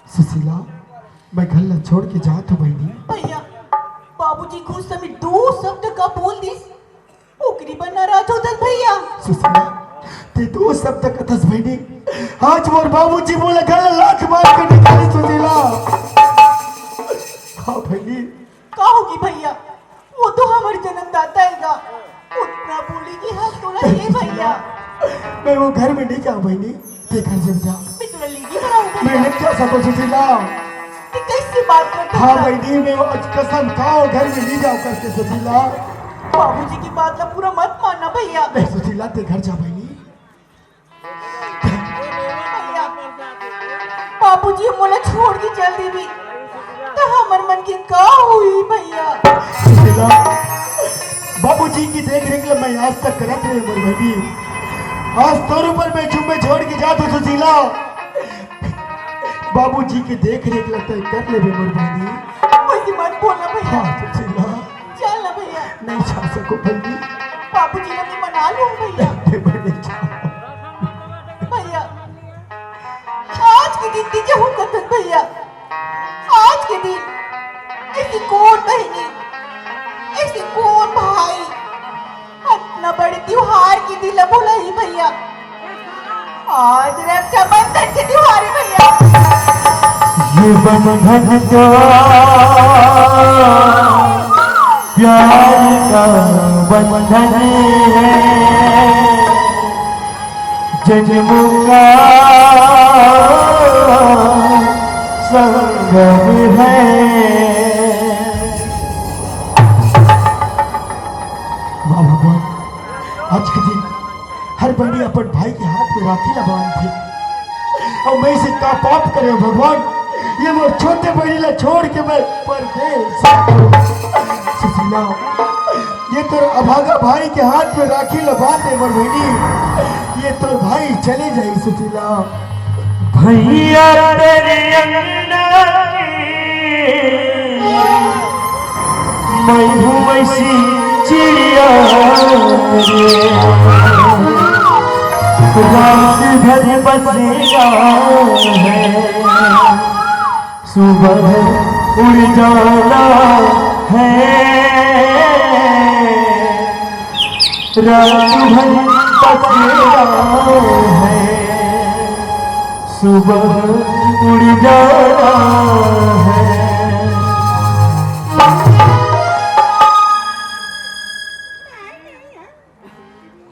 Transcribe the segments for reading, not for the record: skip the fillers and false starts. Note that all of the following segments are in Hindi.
सुशीला, मैं घर ला छोड़ के जात हूँ बहनी। भैया, बाबूजी खुद से मैं 2 शब्द का बोल दिस, ओकरी पर नाराज होतस भैया। सुशीला, ते 2 शब्द कथस बहनी, आज मोर बाबूजी बोला घर लाख मार के निकाली। सुशीला, हाँ बहनी, का होगी भैया, वो तो हमारे जन्मदाता हैगा, उतना बोलेगी हाँ तोरा ये भैया। मैं वो घर में नहीं जाऊँ बहनी, ते घर जब जा मैं तोरा लीगी बनाऊँ भैया। मैं नहीं जा सकूँ सुशीला। ते कैसे बात करता हाँ बहनी, मैं आज कसम खाओ घर में नहीं जाऊँ करके सुशीला। बाबूजी की बात ना पूरा मत मानना भैया। नहीं सुशीला, ते घर जा बहनी। भैया, बाबूजी मोला छोड़ के चल दी भी, तो हमर मन की का हुई भैया। सुशीला, बाबूजी की देख रेख ले मैं आज तक करत रही मोर बहनी। आज तोर ऊपर मैं चुम्बे छोड़ के जात हूँ सुशीला। बाबूजी की देख रेख लगता है कर ले मोर बहनी। वैसे मत बोलना भैया। हाँ सुशीला, चल ना भैया। नहीं जा सको बहनी। बाबूजी ने भी मना लूं भैया। भैया, आज के दिन दीजिए हुकत भैया। आज के दिन ऐसी कौन बहनी, ऐसी कौन भाई इतना बड़े त्योहार की दिल बोला ही भैया। आज रक्षाबंधन के त्योहार है भैया। ये बंधन का प्यार का बंधन है, जन्मों का संगम है। वाह भगवान, आज के दिन हर बहनी अपन भाई के हाथ में राखी ला बांध थी, और मैं इसे का पाप करे भगवान। ये मोर छोटे बहनी ला छोड़ के मैं परदेश। सुशीला, ये तो अभागा भाई के हाथ में राखी ला बांध दे मोर बहनी, ये तो भाई चले जाए। सुशीला, भैया तेरे अंगना मैं हूँ ऐसी चिड़िया, रात भर बसेगा है, सुबह उड़ जाना है, रात भर बसेगा है, सुबह उड़ जाना है।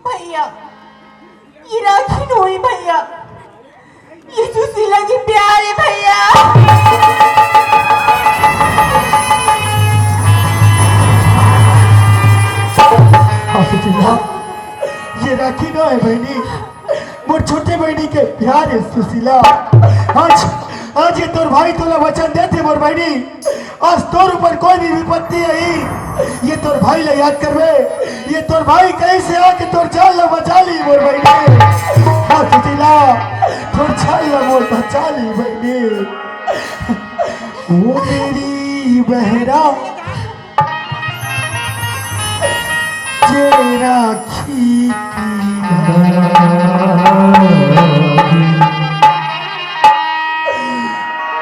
भैया, ये राखी नोई भैया, ये सुशीला की प्यार है भैया। सुशीला, ये राखी ना है बहनी, मोर छोटे बहनी के प्यार है। सुशीला, आज ये तोर भाई तोला वचन देते मोर बहनी, आज तोर ऊपर कोई भी विपत्ति आई, ये तोर भाई ला याद करवे, ये तोर भाई कैसे आके तोर जान ला बचा ली मोर बहनी। हाँ सुशीला, तोर जान ला मोर बचा ली बहनी। वो मेरी बहना ये राखी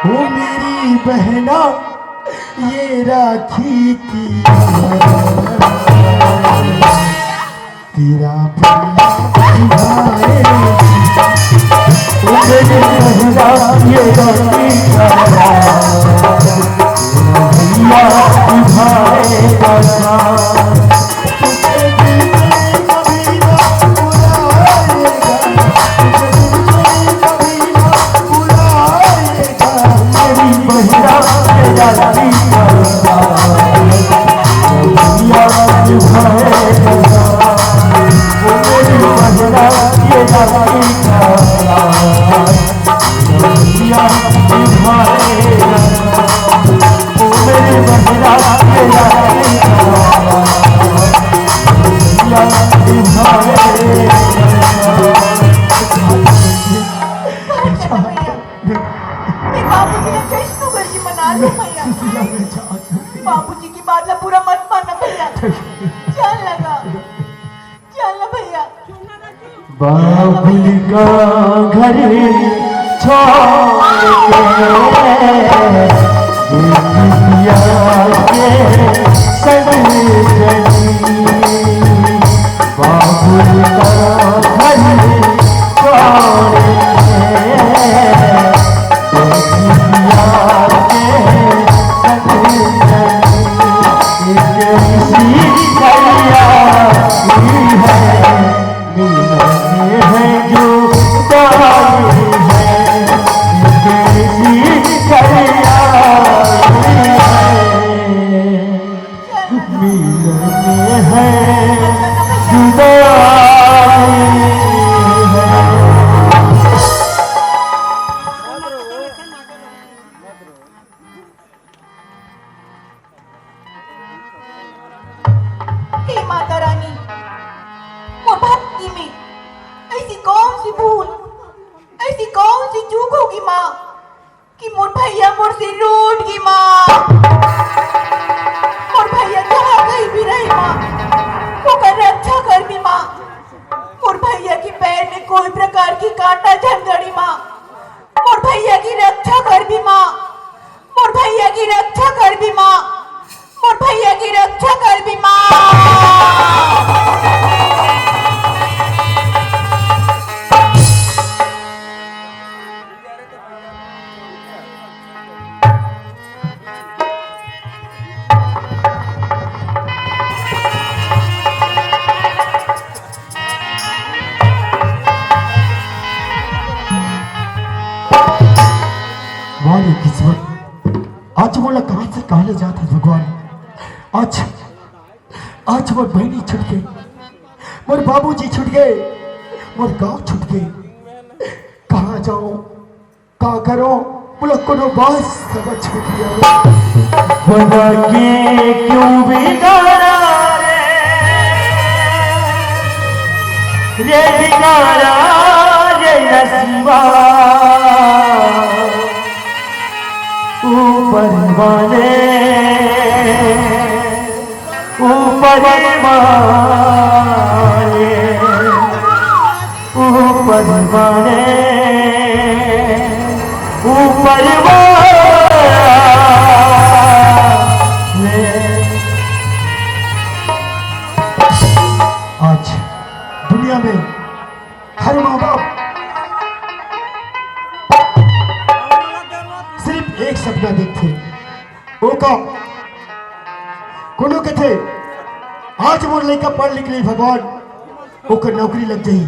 वो मेरी बहना ये राखी की तेरा Yeah. ना भैया मैं बाबूजी ने जश्न करके मना लूं भैया। सुशीला मैं चाहता हूँ बाबूजी की बात ना पूरा मत मानना भैया। चल लगा चल ना भैया। बाबुल का घर छोड़ के सजनी बाबुल का घर छोड़ हे माता रानी वो भक्ति में ऐसी कौन सी भूल ऐसी कौन सी चूक होगी माँ कि मोर भैया मोर से रूठ गई माँ। मोर भैया जहाँ कहीं भी रहे माँ वो कर रक्षा कर भी माँ। मोर भैया की पैर में कोई प्रकार की कांटा झंझड़ी माँ। मोर भैया की रक्षा कर भी माँ। मोर भैया की रक्षा कर भी माँ। मोर भैया की रक्षा कर भी माँ। हमारी किस्मत आज बोला कहां से कहां ले जाता है भगवान। आज आज मोर बहनी छूट गई, मोर बाबूजी छूट गए, मोर गांव छूट गए। कहाँ जाऊं कहाँ करो बोला कोनो बात समझ छूट गया। बना के क्यों बिगाड़ा रे बिगाड़ा रे नसीबा ऊपर वाले ऊपर वाले ऊपर वाले ऊपर वाले। आज दुनिया में हर माँ बाप सिर्फ एक सपना देखते वो का कोनो कहते आज मोर लड़का पढ़ लिख ली भगवान ओकर नौकरी लग जाई।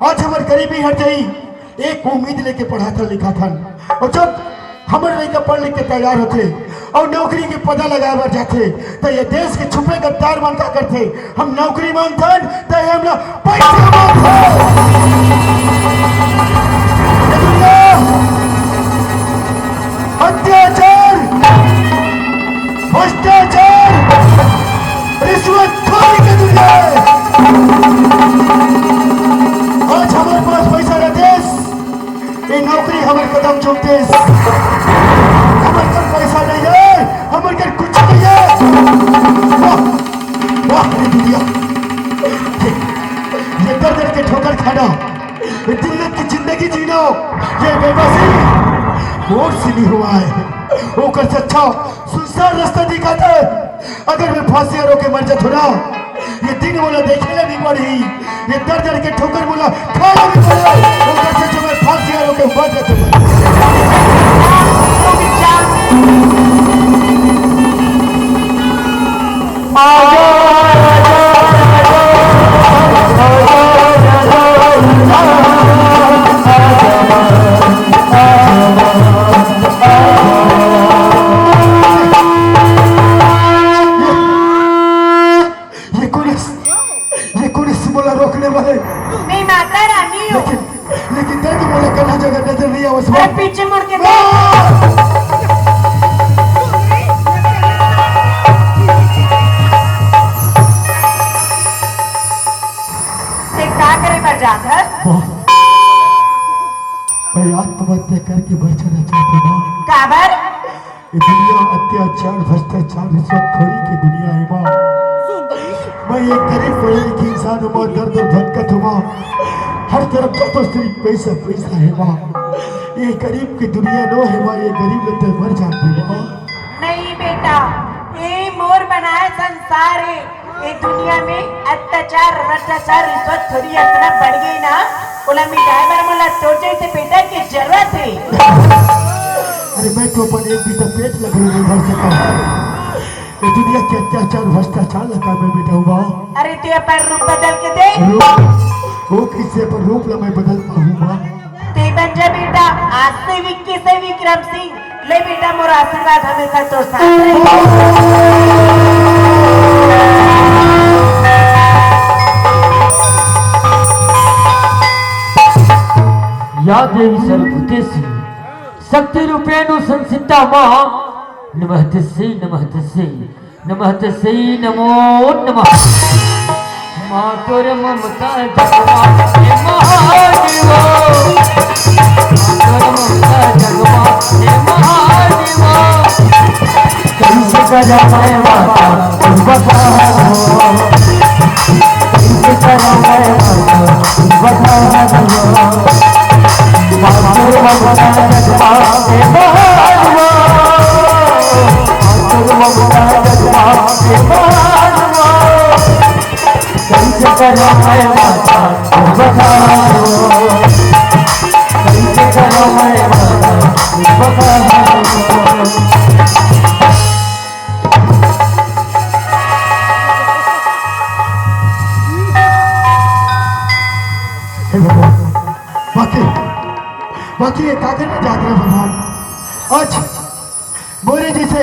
आज हमार गरीबी हट जाई। एक उम्मीद लेके पढ़ा था लिखा था और जब हमारे लड़का पढ़ लिख के तैयार होते और नौकरी के पता लगा बर जाते तो ये देश के छुपे गद्दार मान का करते हम नौकरी मांगते तो हम ना पैसा मांगते। अत्याचार भ्रष्टाचार रिश्वत खोरी के दुनिया आज हमारे पास पैसा रहते ये नौकरी हमारे कदम चुमते हमारे घर पैसा नहीं है हमारे घर कुछ नहीं है। वाह वाह दुनिया ये दर दर के ठोकर खाना ये दिल्लत की जिंदगी जीना ये बेबसी मोर से नहीं हुआ है। ओकर से अच्छा सुनसान रास्ता दिखाता है। अगर मैं फांसी रोके मर जा थोड़ा ये दिन बोला देखने नहीं पड़ी ये दर दर के ठोकर बोला खाना भी पड़ा ओकर से जो मैं फांसी रोके मर जा रोकने वाले मैं माता रानी हूँ। लेकिन दर्द बोला कहाँ जगह नजर नहीं आवा पीछे मुड़ के मैं आत्महत्या करके बचना चाहती हूँ। काबर ये दुनिया अत्याचार भ्रष्टाचार रिश्वतखोरी की दुनिया है माँ। मैं एक गरीब पढ़े लिखे इंसान हूँ माँ, दर्द और भटकत हूँ माँ। हर तरफ तो सिर्फ पैसा पैसा है माँ। ये गरीब की दुनिया नो है माँ, ये गरीब लोग तो मर जाते हैं माँ। नहीं बेटा, ये मोर बनाया संसार है। ये दुनिया में अत्याचार भ्रष्टाचार रिश्वतखोरी इतना बढ़ गई ना, बोला मिठाई बार मोला सोचे से बेटा की जरूरत है। अरे मैं तो अपन एक भी तो पेट लग रही नहीं भर सका। ये दुनिया के अत्याचार भ्रष्टाचार लगा मैं बेटा हुआ। अरे तू अपन रूप बदल के दे। वो किससे पर रूप ला मैं बदल पाऊंगा। ते बन जा बेटा, आज से विक्की से विक्रम सिंह। ले बेटा, मोरा आशीर्वाद हमेशा तो साथ रहे। या देवी सर्वभूतेषु शक्ति रूपेण संसिता मां नमः तस्यै नमो नमः। मातुर ममता जगमात हे महादेवा, मातुर ममता जगमात हे महादेवा। कैसे करा मैं माता तुम बता दो, कैसे करा मैं माता तुम बता दो। मातुर ममता जगमात हे महादेवा, मातुर ममता जगमात हे महादेवा। कैसे करो मैं माता तुम बता दो, कैसे करो मैं माता तुम बता दो। बाकी ये कागज में जाते हैं भगवान। आज मोरे जैसे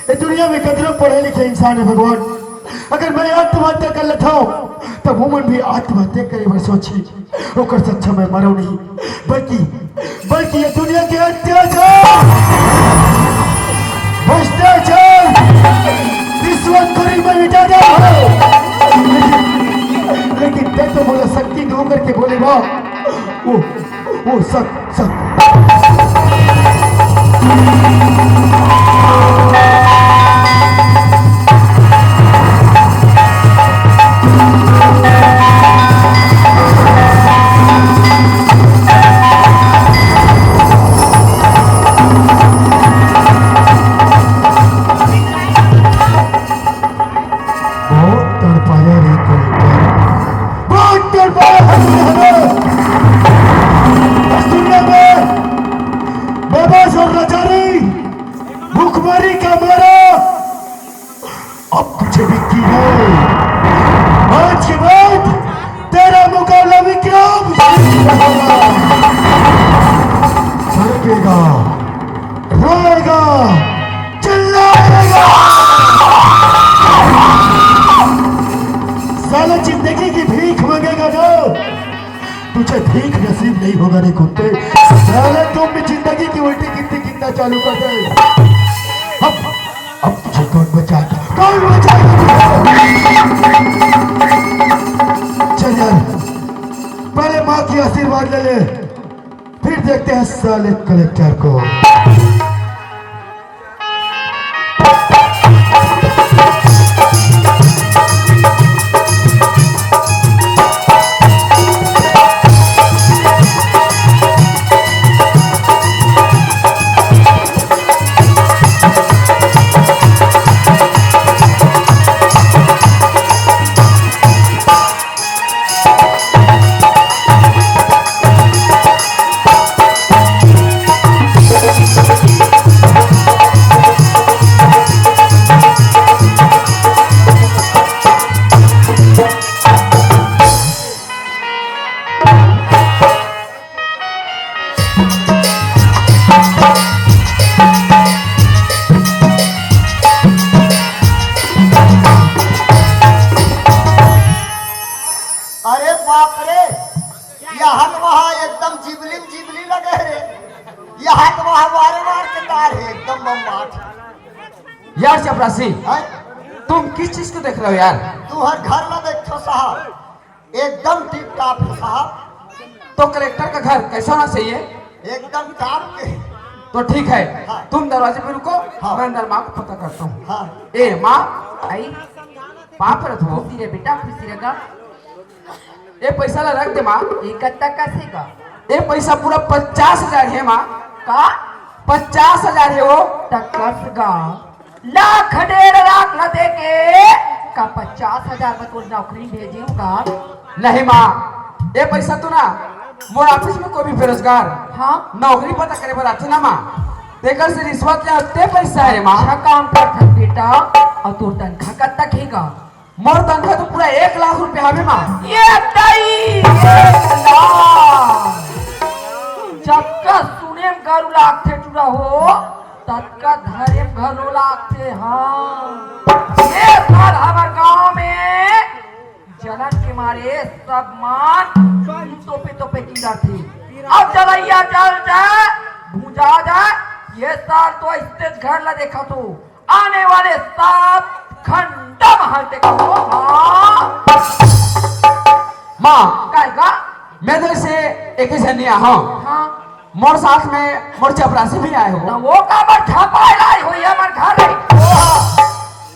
ये दुनिया में कदरों पढ़े लिखे इंसान है भगवान। अगर मैं आत्महत्या कर लेता हूँ तब वुमन भी आत्महत्या करे मैं सोची ओकर सच्चा मैं मरो नहीं, बल्कि ये दुनिया के अत्याचार भ्रष्टाचार रिश्वतखोरी में मिटा जाए। लेकिन ते तो बोला शक्ति दो करके बोले वाह वो सब भूखमरी का मारा अब तुझे भी की है। आज के बाद तेरा मुकाबला विक्रम भड़केगा, रोएगा, चिल्लाएगा। साला जिंदगी की भीख मांगेगा ना, तुझे भीख नसीब नहीं होगा रे कुत्ते। साला तुम भी जिंदगी की उल्टी गिनती गिनना चालू कर दे। अब तुझे कौन बचाएगा? चल यार, पहले माँ की आशीर्वाद ले ले, फिर देखते हैं साले कलेक्टर को। यार चपरासी, तुम किस चीज को देख रहे हो यार? तू हर घर में देखो साहब, एकदम टिप टॉप है साहब। तो कलेक्टर का घर कैसा होना चाहिए? एकदम टाप के। तो ठीक है, हाँ। तुम दरवाजे पे रुको, हाँ। मैं अंदर माँ को पता करता हूँ। हाँ। ए माँ आई, पाप रथ हो खुशी रे बेटा, खुशी रहेगा। ये पैसा ला रख दे माँ। इकट्ठा कैसेगा? ये पैसा पूरा 50,000 है माँ। का 50,000 है वो। टक्कसगा लाख 1.5 लाख न दे के का 50,000 में तो नौकरी भेजूंगा। नहीं माँ, ये पैसा तो ना मोर ऑफिस में कोई भी बेरोजगार हाँ नौकरी पता करे बताते ना माँ, तेकर से रिश्वत ले पैसा है माँ। अच्छा काम कर बेटा। और तोर तनखा कब तक हैगा? मोर तनखा तो पूरा 1 लाख रुपया हवे माँ। ये दई 1 लाख जब का सुने घरू लागते टूरा हो तब का धरे घरो लागते। हाँ ये साल हमार गांव में जलन के मारे सब मान तोपे कीड़ा थे। अब जलैया जल जाए भूजा जाए, ये साल तो स्टेज घर ला देखा तो आने वाले 7 घंटा महल देखा तो। हाँ माँ कहेगा मैं तो इसे एक ही जन हाँ हाँ मोर साथ में मोर चपरासी भी आए ना हो। वो का मर छपाई लाई हुई है मर घर है।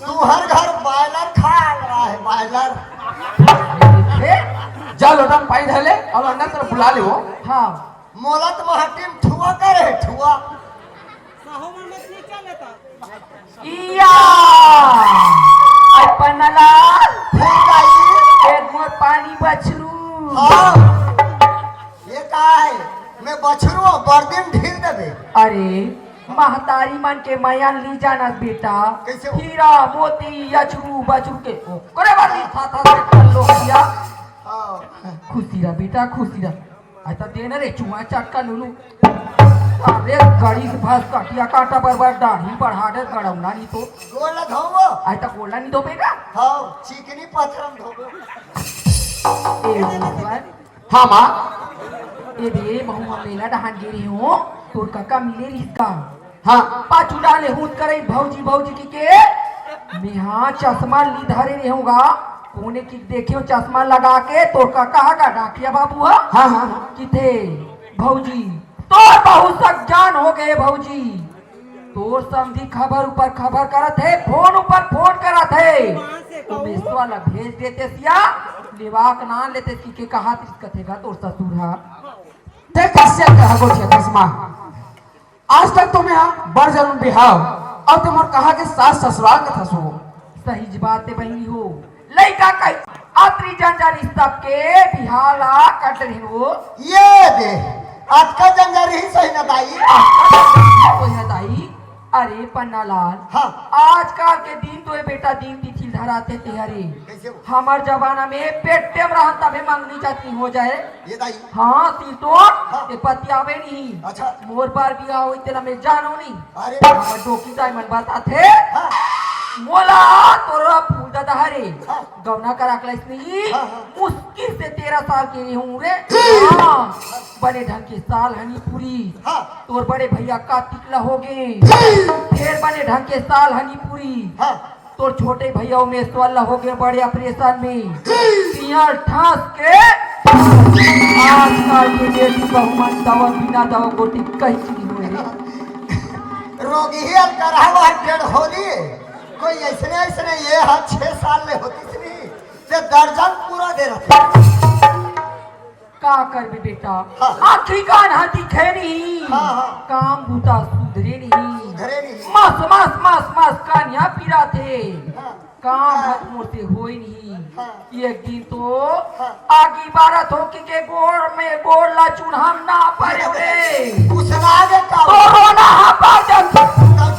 तू हर घर बॉयलर खा रहा है, बॉयलर। जा लोटा में पानी धले और अंदर तरफ बुला ले वो। हाँ मोलत महटीम ठुआ करे ठुआ। इया अपनला ठीक आई। एक मोर पानी बछरू। हाँ ये का है, मैं बछरू बर्दिन ढील देबे। अरे महतारी मन के मयान ली जाना बेटा। कैसे हो? हीरा मोती यचरू बछरू के ओकरे वाली था से कर लो किया। हाँ। खुशी रहा बेटा, खुशी रहा। ऐसा देना रे चुहा चटका लुलू। अरे गड़ी से भस कटिया काटा बरबर दाढ़ी बढ़ा दे गड़ौना नहीं तो गोला धोबो। ऐसा गोला नहीं धोबेगा। हाँ चिकनी पत्थरम धोबो। हाँ माँ ए बे बहु मेला डहान गिरी हूँ तोर काका मिले रिश्ता। हाँ पाछू डाले हूँ करे भौजी भौजी के मैं हाँ चश्मा ली धरे रहूँगा कोने की देखियो चश्मा लगा के तोर काका का डाकिया बाबू है। हाँ हाँ किथे भौजी तोर बहुत सक जान हो गए भौजी। तोर समझी खबर ऊपर खबर करत है, फोन ऊपर फोन करत है। तो मेसवा ला भेज देते सिया लेवाक ना लेते की कहा कथेगा तोर ससुर हा। ते कैसे कहा छे कसमा आज तक तुम यहाँ बड़ जरूर बिहाव और तुम और कहा कि सास ससुराल का थसो। सही बात है बहनी हो लड़का कई आतरी जंजारी सबके बिहाला कट रहे हो। ये दे आज का जंजारी ही सही न दाई। कोई है दाई। अरे पन्ना लाल हाँ। आजकल के दिन तो ये बेटा दिन तिथि धराते थे। अरे कैसे हो? हमार जमाना में पेटे में रहन तबे मंगनी जाती हो जाए। ये दाई। हाँ सीतो हाँ। ये पति आवे नहीं। अच्छा। मोर बार बिया हो तेरा में जानो नहीं। अरे हमार डोकी दाई मन बात थे हाँ। मोला तोरा फूल दादा हरे हाँ। गवना करा के नहीं हाँ, हाँ। मुश्किल से 13 साल के हूँ रे। हाँ बड़े ढंग के साल हनी पूरी। हाँ। तोर बड़े भैया का टिकला हो गए फिर बड़े ढंग के साल हनी पूरी। हाँ। तोर छोटे भैया में स्वल्ला हो गए बड़े ऑपरेशन में पिया ठास के। आजकल के बेटी बहुमन दवा बिना दवा गोटी कहीं चीज हुए रे। रोगी ही अलकरहवा डेढ़ होली कोई ऐसने ऐसने ये हाँ 6 साल में होती थी नहीं ते दर्जन पूरा दे रहा था। का कर बे बेटा हाँ। आखिरी कान हाथी खे नहीं। हाँ, हाँ। काम बूता सुधरे नहीं। घरे नहीं। मस मस मस मस कानिया पीरा थे। हाँ। काम हाथ मोटे हो ही नहीं। हाँ। एक दिन तो हाँ। आगी बारत हो के गोड़ में गोड़ ला चूल्हा ना पड़े रे उसना आगे का तो रोना हा पड़ जाता।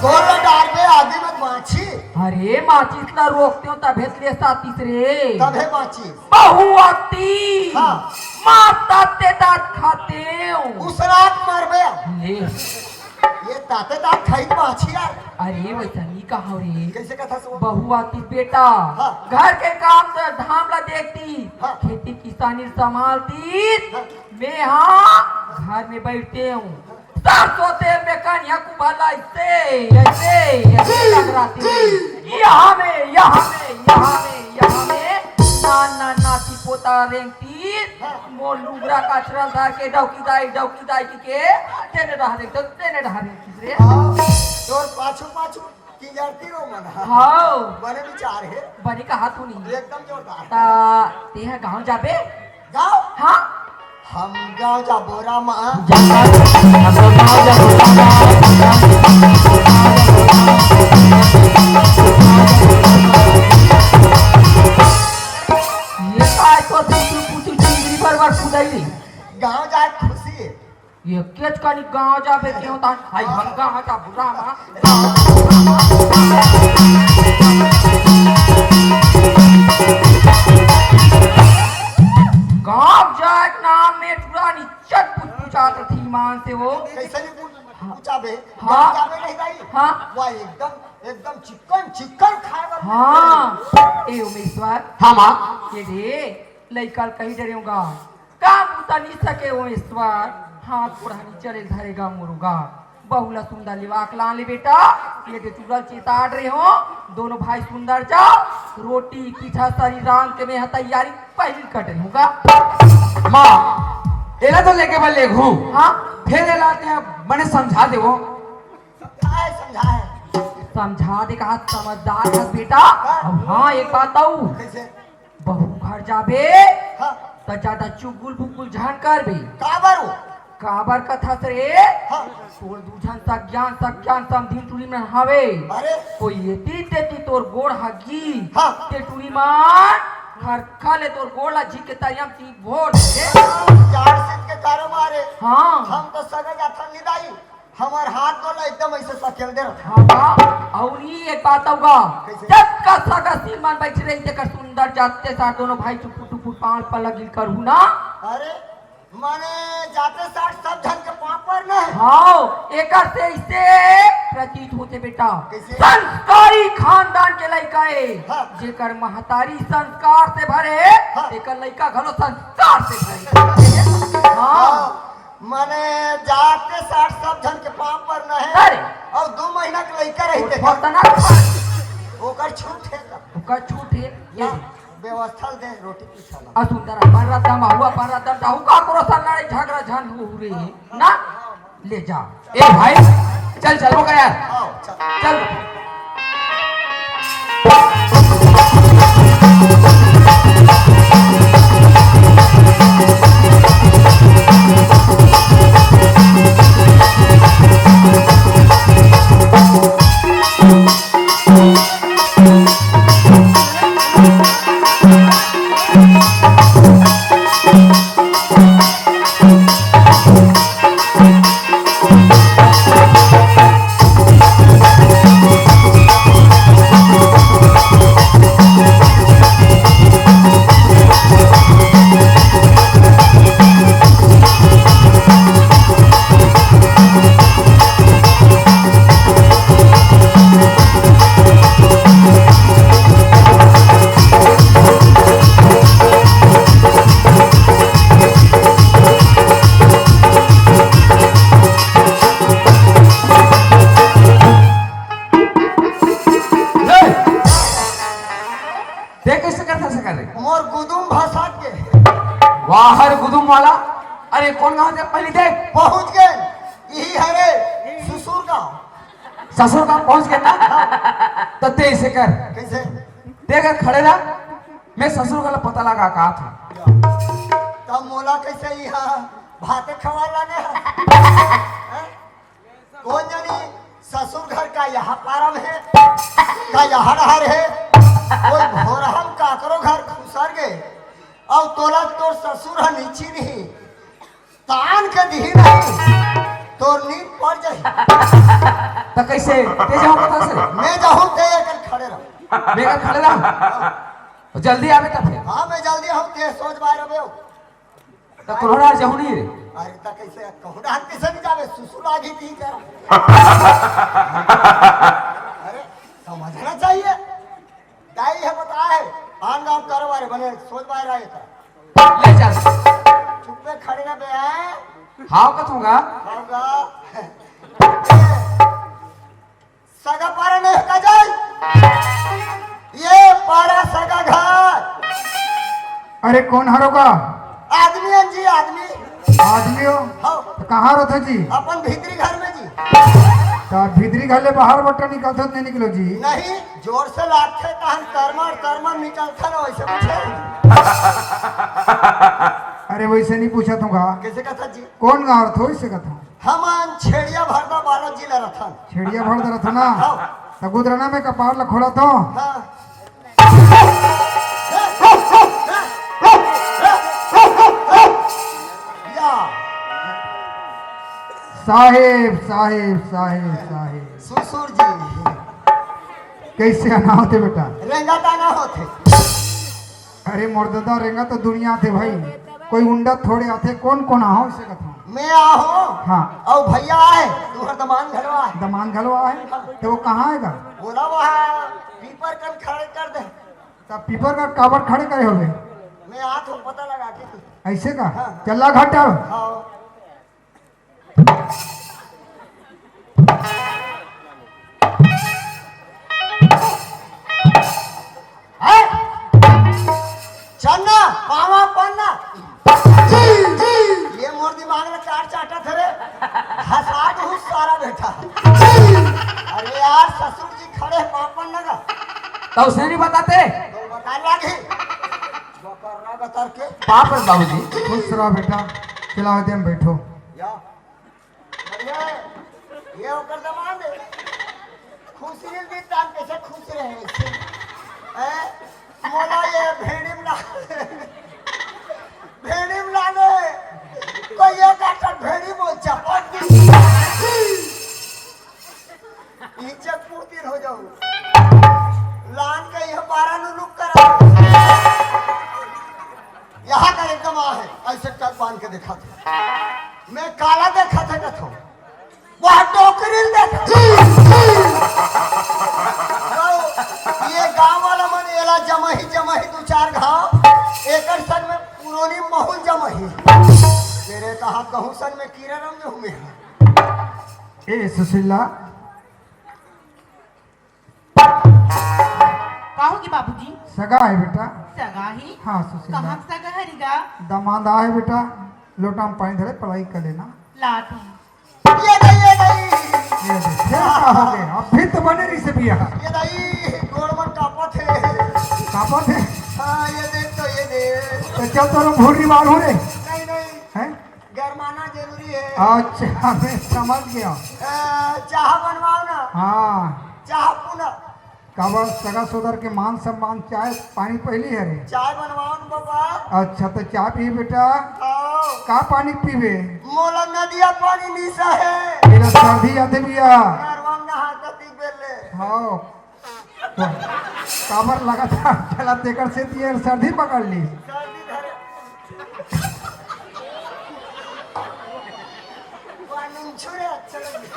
गोल डाल में आगे में माछी अरे माचिस ला रोकते हो तब हेतले सातिस रे तबे माछी बहु आती। हाँ। माता ते दांत खाते हो। उसना मर गया ले ये ताते दांत खाई माछी यार। अरे वैसा नहीं कहा रे कैसे कथा सो बहु आती बेटा। हाँ। घर के काम तो धामला देखती। हाँ। खेती किसानी संभालती। हाँ। मैं हाँ घर में बैठते हूँ सरसों तेल में कन्या को भला ऐसे लग रहा यहाँ में यहाँ में यहाँ में यहाँ में ना ना नाती पोता रेंगती मोर लुगरा का छरल धार के डौकी दाई के तेने रहा रे तोर पाछू की जरती रो मन हां बने विचार है बनी का हाथ नहीं एकदम जोरदार ता ते है गांव जाबे गाँव हां हम गाँव जा बोरा माँ ये काय तो पूछू चिंगरी पर खुदाई गाँव जाए खुशी है ये केच कानी गांव जाबे क्यों ता आई हम गांव जा बुरा मा गांव जाए नाम में पुरानी चट पूछात थी मान से वो कैसे नहीं पूछा बे हाँ। जावे नहीं दाई हाँ। वो एकदम चिकन खाए वाला हाँ ए उमेश्वर हाँ माँ ये रे लइकल कहीं डरेगा काम उता नहीं सके उमेश्वर हाथ पुरानी चले धरेगा मुर्गा बहुला सुंदर लिवाक ला ले बेटा ये दे तुरल चेताड़ रहे हो दोनों भाई सुंदर जाओ रोटी पीठा सारी रांग के में तैयारी पहली कट होगा माँ एला तो लेके बल ले घूम हाँ फिर लाते हैं मैंने समझा दे वो समझाए समझा दे कहा समझदार है बेटा अब हाँ एक बात आऊ कैसे बहू घर जाबे हाँ तो ज्यादा चुगुल बुगुल झान कर बे काबरू काबर कथा से रे हाँ तोर दूझन सज्ञान समधी टूरी में हवे अरे कोई येती तेती तोर गोड़ हगी हाँ। ते टूरी मान खरखा ले तोर गोड़ ला जी के तरियम ती भोर दे चार सीट के तारो मारे हाँ हम तो सगे जाता नहीं दाई हमार हाथ तो एकदम ऐसे सकेल दे रहा हाँ बा औनी एक बात होगा कैसे? जब का सगा सीमान बैठ रही देखकर सुंदर जाते साथ दोनों भाई टुकु पांच पर लगी करू ना अरे माने जाते साथ सब धन के पापर न है हाँ एकर से इसे प्रतीत होते बेटा कैसे? संस्कारी खानदान के लड़का है हाँ। जेकर महतारी संस्कार से भरे हाँ। एकर लड़का घलो संस्कार से भरे हाँ माने जाते साथ सब धन के पापर न है अरे और 2 महीना के लड़का रहते फतना ओकर छूट है का ओकर छूट है ये व्यवस्था दे रोटी पिछाला असुंदर परदम हुआ परदम जाऊ का करो सन लड़ाई झगड़ा झन हो रे ना ले जा ए भाई चल चल वो का यार आओ चल चल मोर गुदुम भाषा के वाहर गुदुम वाला अरे कौन गाँव से पहले देख पहुंच गए यही हरे ससुर गांव ससुर गाँव पहुंच गए ना तो ते इसे कर कैसे देख खड़े रहा मैं ससुर का पता लगा कहा था तब मोला कैसे यहाँ भाते खवा लाने कौन जानी ससुर घर का यहाँ पारम है का यहाँ रहर है कोई भोरहम काकरो घर खुसर गए और तोला तोर ससुर है नीची नहीं तान के दी नहीं तोर नींद पड़ जाए तो कैसे ते जाऊँ पता से मैं जाऊँ ते अगर खड़े रहो मैं कर खड़े रहा जल्दी आवे तब फिर हाँ मैं जल्दी हूँ ते सोच बाहर रहे हो तो कोरोना जाऊँ नहीं रे अरे ता कैसे कहूँ ना कैसे नहीं जावे ससुर आगे थी कर अरे समझना चाहिए दाई है बताए आन गाँव करो बारे बने सोच बाहर आए था ले चल चुप्पे खड़े ना बे आए हाँ कथूंगा होगा सगा पारा नहीं का जाए ये पारा सगा घर अरे कौन हरोगा? आदमी हन जी, आदमी। आदमी हो? हाँ। तो कहाँ रहते जी? अपन भीतरी घर में जी। तो भीतरी घर ले बाहर बट्टा निकलते नहीं निकलो जी? नहीं, जोर से लागते तहन कर्मा निकलता ना वैसे पूछे। अरे वैसे नहीं पूछा तुमका। कैसे कहता जी? कौन गाँव रथो इसे कहता? हम छेड़िया भरदा बालक जिला रथन। छेड़िया भर दे रथो ना? हाँ। तो गुदरना में कपार लखोड़ा तो? हाँ। या साहेब साहेब साहेब साहेब ससुर जी कैसे आना होते बेटा? रेंगा ताना होते। अरे मर्ददा रेंगा तो दुनिया थे भाई, कोई उंडा थोड़े आते। कौन कौन आओ इसे कहता? मैं आहो। हाँ। और भैया आए, तुम्हारा दमान घरवा है। दमान घलवा है तो वो कहाँ आएगा? बोला वहाँ पीपर कन खड़े कर दे। तब पीपर का काबर खड़े करे होगे? मैं हाथ को पता लगा के। ऐसे का? चला घाटा। हाँ। चलना पावा पन्ना। ये मोर दिमाग में चार चाटा थे रे। हंसा दो सारा बेटा। अरे यार ससुर जी खड़े पापन लगा तो उसे नहीं बताते? तो बता लागे बकरना बतर के पाप है बाबूजी। खुश रहो बेटा, चलाओ दे बैठो। या बढ़िया है। ये होकर दमान दे खुशी दी तान कैसे खुश रहे हैं? मोला ये भेड़िम लाने कोई ये काटर भेड़ी बोल चपट इज्जत पूर्ति हो जाऊ लान के ये 12 नुलुक करा। यहाँ का एकदम आ है ऐसे टक बांध के देखा था। मैं काला देखा था कथो वह टोकरिल देखा। तो ये गांव वाला मन एला जमही 2-4 घाव एकड़ सन में पुरोनी महल जमही तेरे कहा कहूँ सन में कीड़ा रंग में हुए। ए सुशीला कहोगी बाबूजी? सगा है बेटा? सगा ही? हाँ सुशीला। कहाँ सगा हरिगा? दमादा है बेटा, लोटा में पानी धरे पढ़ाई कर लेना। लाठी। ये नहीं ये देख, क्या हो गए? अब भी तो बने रही से बिया ये नहीं गोड़मन कापत है। कापत है। हाँ ये देख तो ये देख। तो चल तो भूरी बाल हो रे नहीं हैं? गरमाना जरूरी है। अच्छा मैं समझ गया। चाह बनवाओ ना। हाँ चाह पुनः काबर सगा सोदर के मान सम्मान चाय पानी पहली है रे। चाय बनवाओ ना बाबा। अच्छा तो चाय पिए बेटा? आओ का पानी पीवे? मोला नदिया पानी नीसा है। तेरा सर्दी आते बिया? नरवा नहा कती बेले। हाँ तो काबर लगा था चला तेकर से दिए सर्दी पकड़ ली। सर्दी धरे पानी छुरे अच्छा लगे।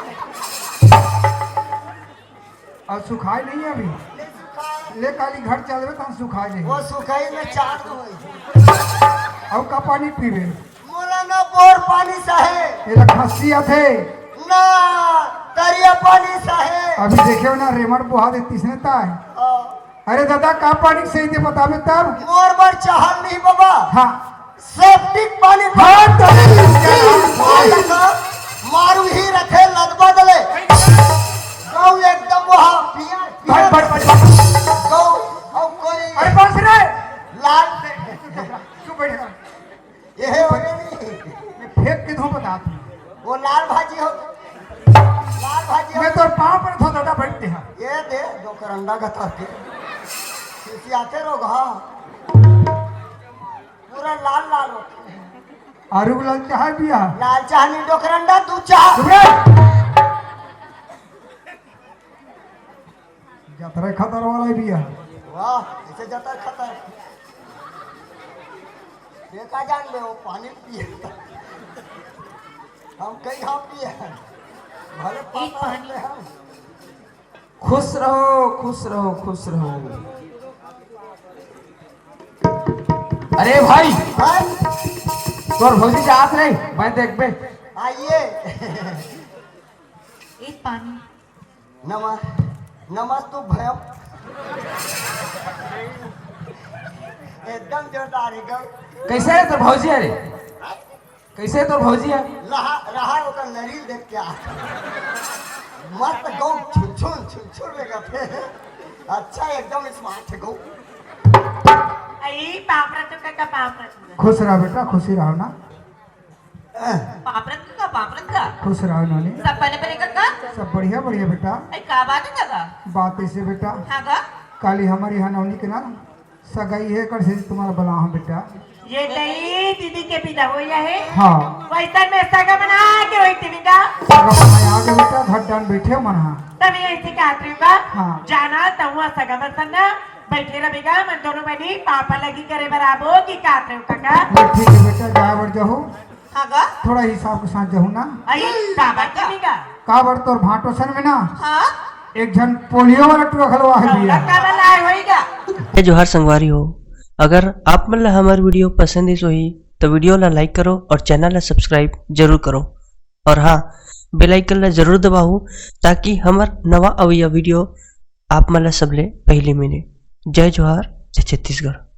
और सुखाई नहीं है अभी? ले सुखाए। ले काली घर चलवे तो सुखाई नहीं। वो सुखाई में चार हुई। और का पानी पीवे? मोला ना बोर पानी सहे ये खस्सी आते ना दरिया पानी सहे। अभी देखियो ना रेमर बुहा दे तीसने ताय। अरे दादा का पानी सही दे बतावे तब। मोर बर चाहल नहीं बाबा। हाँ सेप्टिक पानी हाँ मारू ही रखे लद बदले गौ एकदम वहाँ पिया गौ और कोई अरे बस रे लाल तू बैठ ये हो नहीं मैं फेंक के धो बता तू। वो लाल भाजी हो लाल भाजी हो। मैं तो पाँव पर थो दादा बैठते हैं। ये दे दो करंडा गता के किसी आते रहो हाँ पूरा लाल लाल हो। आरू लाल चाय पिया? लाल चाह नहीं डोकरंडा दूध चाह। जतरे खतर वाला पिया। वाह ऐसे जाता खतर देखा जान ले वो पानी पिए हम कहीं हम पिए भले पानी हम। खुश रहो खुश रहो खुश रहो। अरे भाई तोर भौजी जात रही मैं देख बे। आइए एक पानी। नमस तो भयम एकदम जोरदार है गौ। कैसे है तोर भौजी रे? कैसे है तोर भौजी है? रहा ओकर नरील देख क्या मस्त गौ छुन लेगा थे। अच्छा एकदम स्मार्ट है गौ। आई पापड़ तो का पापड़ खुश रहो बेटा, खुशी रहो ना, पापड़ का खुश रहो नानी। सब बने बने का सब बढ़िया बढ़िया बेटा। आई का बात है का बात ऐसे बेटा, हां का काली हमारी यहाँ नौनी के ना सगाई है, कर से तुम्हारा बला हूँ बेटा। ये नहीं दीदी के पिता हो या है हाँ वैसा में सगा बना के वही टीवी का सगा बनाया आगे बेटा, घर डान बैठे हो मना। तभी ऐसे का आत्रीगा हाँ। जाना तहुआ सगा बसन ना बैठे रहेगा मन दोनों बनी पापा लगी करे बराबर की काट रहे काका। ठीक है बेटा, जाए बढ़ जाओ, हां का थोड़ा हिसाब के साथ जाऊँ ना। आई बाबा का का बड़ तोर भाटो सन में ना हां एक जन पोलियो वाला टुकलवा है बिया। का बनाए होएगा। जय जोहार संगवारी हो। अगर आप मन ला हमार वीडियो पसंद इस होही तो वीडियो ला लाइक करो और चैनल ला सब्सक्राइब जरूर करो। और हाँ, बेल आइकन ला जरूर दबाओ ताकि हमार नवा अवैया वीडियो आप मन ला सबले पहले मिले। जय जोहार, जय छत्तीसगढ़।